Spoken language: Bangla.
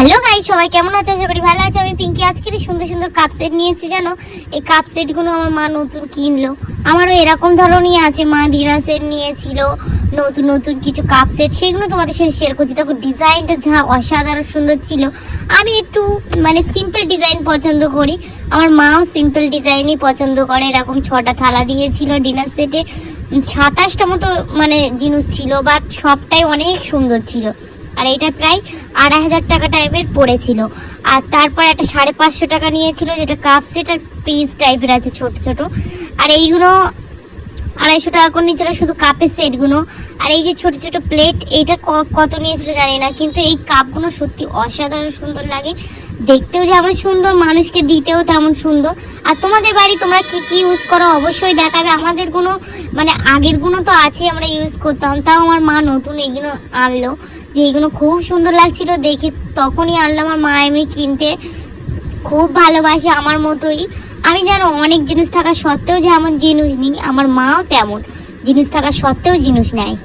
হ্যালো গাইস, সবাই কেমন আছো? আশা করি ভালো আছো। আমি পিঙ্কি। আজকে সুন্দর সুন্দর কাপ সেট নিয়েছি। জানো, এই কাপ সেটগুলো আমার মা নতুন কিনলো। আমারও এরকম ধরনেরই আছে। মা ডিনার সেট নিয়েছিল, নতুন নতুন কিছু কাপ সেট, সেগুলো তোমাদের সাথে শেয়ার করছি। দেখো ডিজাইনটা যা অসাধারণ সুন্দর ছিল। আমি একটু সিম্পল ডিজাইন পছন্দ করি, আমার মাও সিম্পল ডিজাইনই পছন্দ করে। এরকম 6টা থালা দিয়েছিল ডিনার সেটে, 27টা মতো জিনিস ছিল, বাট সবটাই অনেক সুন্দর ছিল। আর এটা প্রায় 2500 টাকা টাইপের পড়েছিল। আর তারপর একটা 550 টাকা নিয়েছিল, যেটা কাপ সেট আর পিস টাইপের আছে ছোট ছোট। আর এইগুলো 250 টাকা করে নিয়েছিল শুধু কাপের সেটগুলো। আর এই যে ছোট ছোট প্লেট, এইটা কত নিয়েছিল জানি না, কিন্তু এই কাপগুলো সত্যি অসাধারণ সুন্দর লাগে। দেখতেও যেমন সুন্দর, মানুষকে দিতেও তেমন সুন্দর। আর তোমাদের বাড়ি তোমরা কি কি ইউজ করো অবশ্যই দেখাবে। আমাদের গুলো আগের গুলো তো আছে, আমরা ইউজ করতাম, তাও আমার মা নতুন এইগুলো আনলো, যে এইগুলো খুব সুন্দর লাগছিল দেখে, তখনই আনলো। আমার মা এমনি কিনতে খুব ভালোবাসে আমার মতোই। আমি জানো অনেক জিনিস থাকা সত্ত্বেও যেমন জিনিস নিই, আমার মাও তেমন জিনিস থাকা সত্ত্বেও জিনিস নেয়।